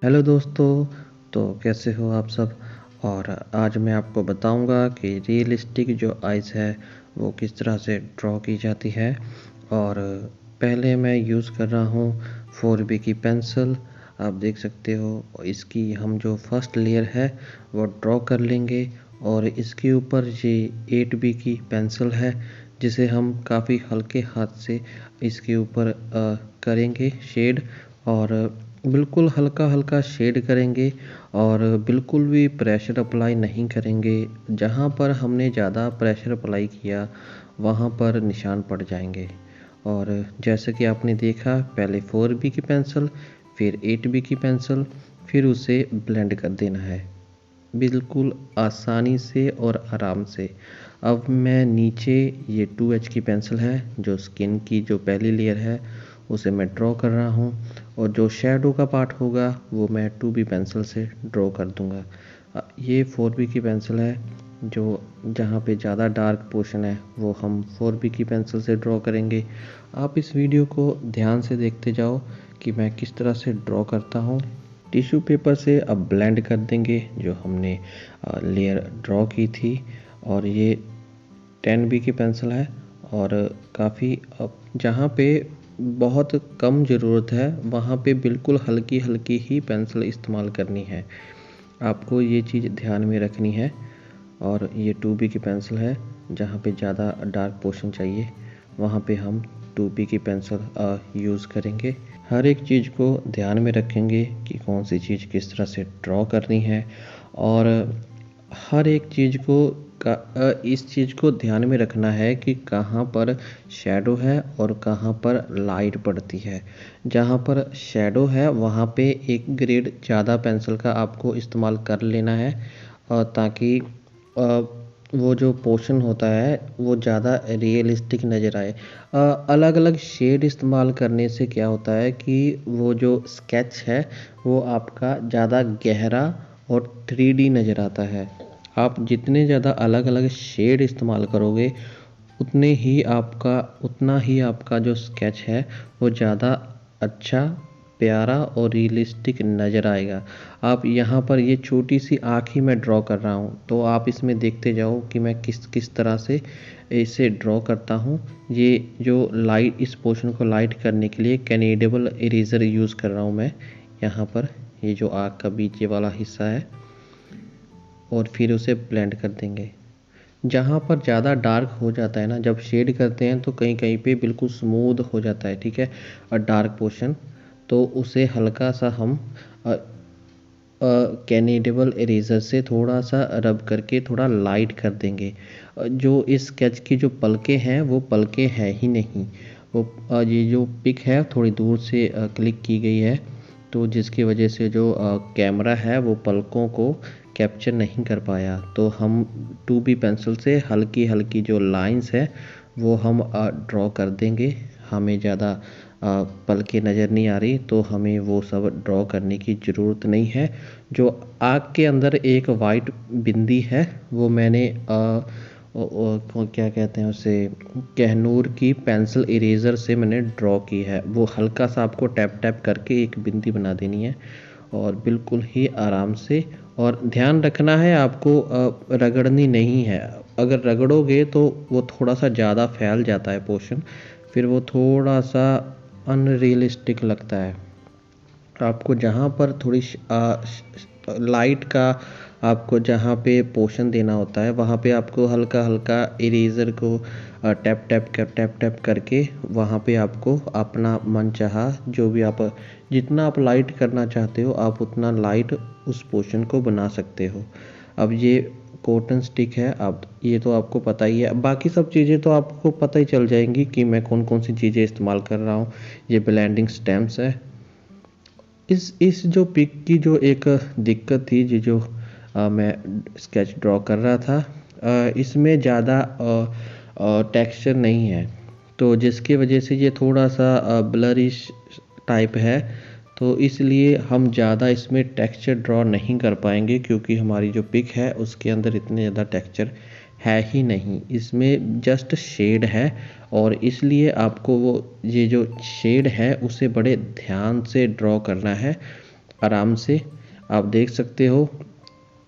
Hello दोस्तों। तो कैसे हो आप सब। और आज मैं आपको बताऊंगा कि रियलिस्टिक जो आइज़ है वो किस तरह से ड्रॉ की जाती है। और पहले मैं यूज़ कर रहा हूँ 4B की पेंसिल। आप देख सकते हो इसकी हम जो फर्स्ट लेयर है वो ड्रॉ कर लेंगे। और इसके ऊपर ये 8B की पेंसिल है जिसे हम काफ़ी हल्के हाथ से इसके ऊपर करेंगे शेड। और बिल्कुल हल्का हल्का शेड करेंगे और बिल्कुल भी प्रेशर अप्लाई नहीं करेंगे। जहाँ पर हमने ज़्यादा प्रेशर अप्लाई किया वहाँ पर निशान पड़ जाएंगे। और जैसे कि आपने देखा पहले 4B की पेंसिल, फिर 8B की पेंसिल, फिर उसे ब्लेंड कर देना है बिल्कुल आसानी से और आराम से। अब मैं नीचे ये 2H की पेंसिल है जो स्किन की जो पहली लेयर है उसे मैं ड्रॉ कर रहा हूँ। और जो शैडो का पार्ट होगा वो मैं 2B पेंसिल से ड्रॉ कर दूँगा। ये 4B की पेंसिल है जो जहाँ पे ज़्यादा डार्क पोर्शन है वो हम 4B की पेंसिल से ड्रॉ करेंगे। आप इस वीडियो को ध्यान से देखते जाओ कि मैं किस तरह से ड्रॉ करता हूँ। टिश्यू पेपर से अब ब्लेंड कर देंगे जो हमने लेयर ड्रॉ की थी। और ये 10B की पेंसिल है और काफ़ी जहाँ पे बहुत कम ज़रूरत है वहाँ पे बिल्कुल हल्की हल्की ही पेंसिल इस्तेमाल करनी है। आपको ये चीज़ ध्यान में रखनी है। और ये 2B की पेंसिल है जहाँ पे ज़्यादा डार्क पोर्शन चाहिए वहाँ पे हम 2B की पेंसिल यूज़ करेंगे। हर एक चीज़ को ध्यान में रखेंगे कि कौन सी चीज़ किस तरह से ड्रॉ करनी है। और हर एक चीज़ को इस चीज़ को ध्यान में रखना है कि कहाँ पर शैडो है और कहाँ पर लाइट पड़ती है। जहाँ पर शैडो है वहाँ पे एक ग्रेड ज़्यादा पेंसिल का आपको इस्तेमाल कर लेना है ताकि वो जो पोर्शन होता है वो ज़्यादा रियलिस्टिक नज़र आए। अलग अलग शेड इस्तेमाल करने से क्या होता है कि वो जो स्केच है वो आपका ज़्यादा गहरा और 3D नज़र आता है। आप जितने ज़्यादा अलग अलग शेड इस्तेमाल करोगे उतना ही आपका जो स्केच है वो ज़्यादा अच्छा, प्यारा और रियलिस्टिक नज़र आएगा। आप यहाँ पर ये छोटी सी आँख ही मैं ड्रॉ कर रहा हूँ तो आप इसमें देखते जाओ कि मैं किस किस तरह से इसे ड्रॉ करता हूँ। ये जो लाइट इस पोर्शन को लाइट करने के लिए कैनेडेबल इरेज़र यूज़ कर रहा हूँ मैं यहाँ पर। ये जो आँख का बीच ये वाला हिस्सा है और फिर उसे ब्लेंड कर देंगे। जहाँ पर ज़्यादा डार्क हो जाता है ना जब शेड करते हैं तो कहीं कहीं पे बिल्कुल स्मूथ हो जाता है, ठीक है, और डार्क पोर्शन तो उसे हल्का सा हम कैनेडेबल इरेज़र से थोड़ा सा रब करके थोड़ा लाइट कर देंगे। जो इस स्केच की जो पलकें हैं वो पलकें हैं ही नहीं। वो ये जो पिक है थोड़ी दूर से क्लिक की गई है तो जिसकी वजह से जो कैमरा है वो पलकों को कैप्चर नहीं कर पाया। तो हम 2B पेंसिल से हल्की हल्की जो लाइंस है वो हम ड्रॉ कर देंगे। हमें ज़्यादा पलके नज़र नहीं आ रही तो हमें वो सब ड्रॉ करने की ज़रूरत नहीं है। जो आँख के अंदर एक वाइट बिंदी है वो मैंने क्या कहते हैं उसे, कहनूर की पेंसिल इरेज़र से मैंने ड्रॉ की है। वो हल्का सा आपको टैप टैप करके एक बिंदी बना देनी है और बिल्कुल ही आराम से। और ध्यान रखना है आपको रगड़नी नहीं है। अगर रगड़ोगे तो वो थोड़ा सा ज़्यादा फैल जाता है पोर्शन, फिर वो थोड़ा सा अनरियलिस्टिक लगता है। आपको जहाँ पर थोड़ी लाइट का आपको जहाँ पे पोर्शन देना होता है वहाँ पे आपको हल्का हल्का इरेज़र को टैप टैप करके वहाँ पे आपको अपना मनचाहा जो भी आप जितना आप लाइट करना चाहते हो आप उतना लाइट उस पोर्शन को बना सकते हो। अब ये कॉटन स्टिक है, अब ये तो आपको पता ही है, बाकी सब चीज़ें तो आपको पता ही चल जाएंगी कि मैं कौन कौन सी चीज़ें इस्तेमाल कर रहा हूँ। ये ब्लेंडिंग स्टैम्प्स है। इस जो पिक की जो एक दिक्कत थी जी जो मैं स्केच ड्रॉ कर रहा था इसमें ज़्यादा टेक्सचर नहीं है तो जिसकी वजह से ये थोड़ा सा ब्लरिश टाइप है। तो इसलिए हम ज़्यादा इसमें टेक्सचर ड्रॉ नहीं कर पाएंगे क्योंकि हमारी जो पिक है उसके अंदर इतने ज़्यादा टेक्सचर है ही नहीं, इसमें जस्ट शेड है। और इसलिए आपको वो ये जो शेड है उसे बड़े ध्यान से ड्रॉ करना है। आराम से। आप देख सकते हो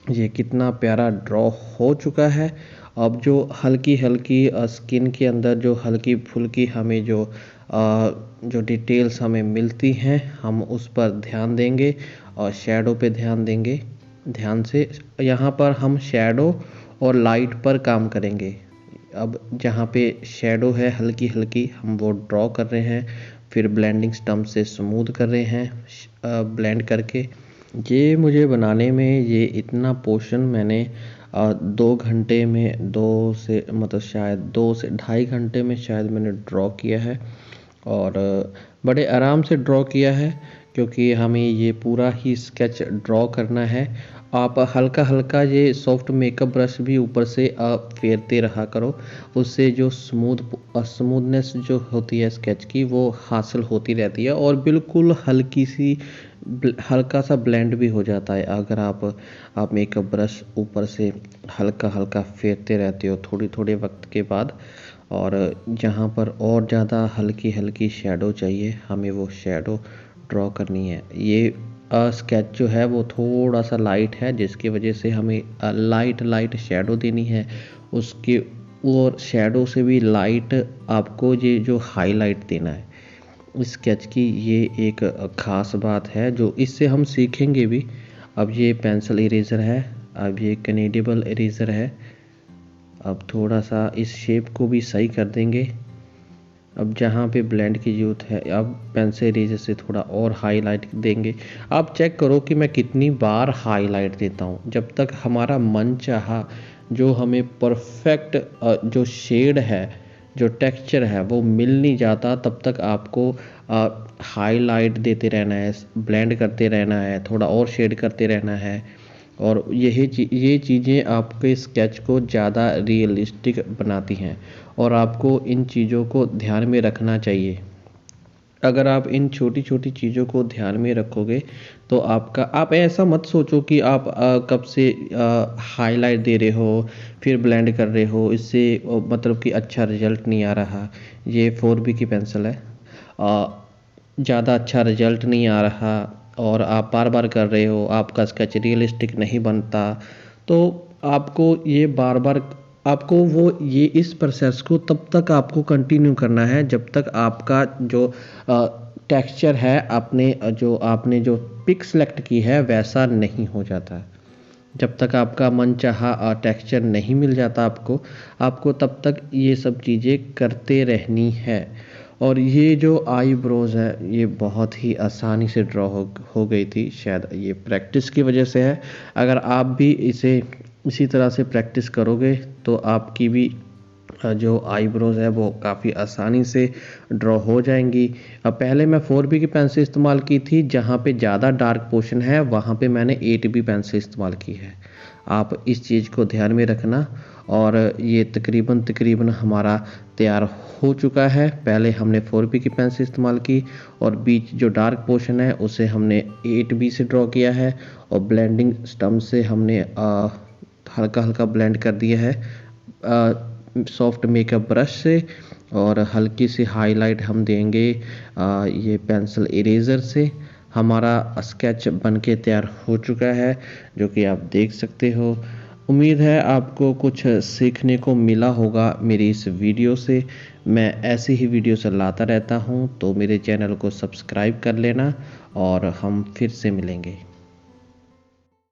ये कितना प्यारा ड्रॉ हो चुका है। अब जो हल्की हल्की स्किन के अंदर जो हल्की फुल्की हमें जो डिटेल्स हमें मिलती हैं, हम उस पर ध्यान देंगे और शैडो पे ध्यान देंगे ध्यान से। यहाँ पर हम शैडो और लाइट पर काम करेंगे। अब जहाँ पे शैडो है हल्की हल्की हम वो ड्रॉ कर रहे हैं, फिर ब्लेंडिंग स्टम्प से स्मूथ कर रहे हैं ब्लेंड करके। ये मुझे बनाने में ये इतना पोर्शन मैंने 2 घंटे में, 2 से 2.5 घंटे में शायद मैंने ड्रॉ किया है। और बड़े आराम से ड्रॉ किया है क्योंकि हमें ये पूरा ही स्केच ड्रॉ करना है। आप हल्का हल्का ये सॉफ्ट मेकअप ब्रश भी ऊपर से फेरते रहा करो, उससे जो स्मूथनेस जो होती है स्केच की वो हासिल होती रहती है और बिल्कुल हल्का सा ब्लेंड भी हो जाता है अगर आप मेकअप ब्रश ऊपर से हल्का हल्का फेरते रहते हो थोड़ी थोड़े वक्त के बाद। और जहाँ पर और ज़्यादा हल्की हल्की शैडो चाहिए हमें वो शैडो ड्रॉ करनी है। ये स्केच जो है वो थोड़ा सा लाइट है जिसकी वजह से हमें लाइट शैडो देनी है उसके, और शैडो से भी लाइट आपको ये जो हाईलाइट देना है इस स्केच की। ये एक ख़ास बात है जो इससे हम सीखेंगे भी। अब ये पेंसिल इरेज़र है, अब ये कनेडिबल इरेज़र है। अब थोड़ा सा इस शेप को भी सही कर देंगे। अब जहाँ पे ब्लेंड की ज़रूरत है अब पेंसिल इरेज़र से थोड़ा और हाईलाइट देंगे। आप चेक करो कि मैं कितनी बार हाईलाइट देता हूँ, जब तक हमारा मन चाहा जो हमें परफेक्ट जो शेड है, जो टेक्सचर है वो मिल नहीं जाता, तब तक आपको हाईलाइट देते रहना है, ब्लेंड करते रहना है, थोड़ा और शेड करते रहना है। और ये चीज़ें आपके स्केच को ज़्यादा रियलिस्टिक बनाती हैं और आपको इन चीज़ों को ध्यान में रखना चाहिए। अगर आप इन छोटी छोटी चीज़ों को ध्यान में रखोगे तो आप ऐसा मत सोचो कि आप कब से हाईलाइट दे रहे हो फिर ब्लेंड कर रहे हो, इससे मतलब कि अच्छा रिजल्ट नहीं आ रहा। ये 4B की पेंसिल है, ज़्यादा अच्छा रिजल्ट नहीं आ रहा और आप बार बार कर रहे हो, आपका स्केच रियलिस्टिक नहीं बनता, तो आपको वो ये इस प्रोसेस को तब तक आपको कंटिन्यू करना है जब तक आपका जो टेक्सचर है आपने जो पिक सेलेक्ट की है वैसा नहीं हो जाता। जब तक आपका मनचाहा टेक्सचर नहीं मिल जाता आपको तब तक ये सब चीज़ें करते रहनी है। और ये जो आईब्रोज है ये बहुत ही आसानी से ड्रॉ हो गई थी, शायद ये प्रैक्टिस की वजह से है। अगर आप भी इसी तरह से प्रैक्टिस करोगे तो आपकी भी जो आईब्रोज है वो काफ़ी आसानी से ड्रॉ हो जाएंगी। अब पहले मैं 4B की पेंसिल इस्तेमाल की थी, जहाँ पे ज़्यादा डार्क पोर्शन है वहाँ पे मैंने 8B पेंसिल इस्तेमाल की है। आप इस चीज़ को ध्यान में रखना। और ये तकरीबन हमारा तैयार हो चुका है। पहले हमने 4B की पेंसिल इस्तेमाल की और बीच जो डार्क पोर्शन है उसे हमने 8B से ड्रॉ किया है और ब्लेंडिंग स्टम्प से हमने हल्का हल्का ब्लेंड कर दिया है सॉफ्ट मेकअप ब्रश से। और हल्की सी हाईलाइट हम देंगे ये पेंसिल इरेज़र से। हमारा स्केच बनके तैयार हो चुका है जो कि आप देख सकते हो। उम्मीद है आपको कुछ सीखने को मिला होगा मेरी इस वीडियो से। मैं ऐसी ही वीडियो से लाता रहता हूँ, तो मेरे चैनल को सब्सक्राइब कर लेना और हम फिर से मिलेंगे।